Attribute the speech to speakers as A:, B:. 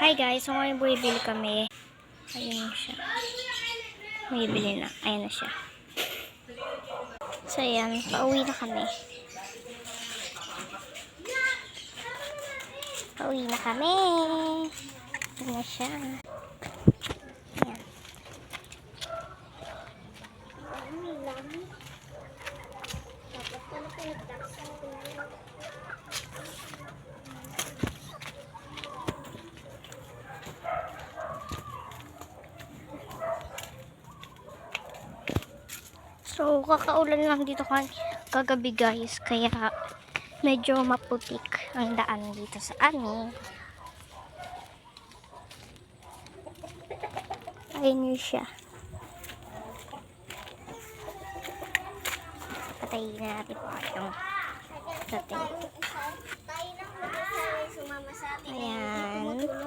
A: Hi guys, so ngayon bumibili kami. Ayun siya. Bumibili na. Ayan na siya. So ayan, pauwi na kami. Pauwi na kami. Ayan na siya. Ayan. So, kakaulan lang dito kagabi guys, kaya medyo maputik ang daan dito sa amin. Ayun yun siya. Patayin na natin po yung dating. Ayan.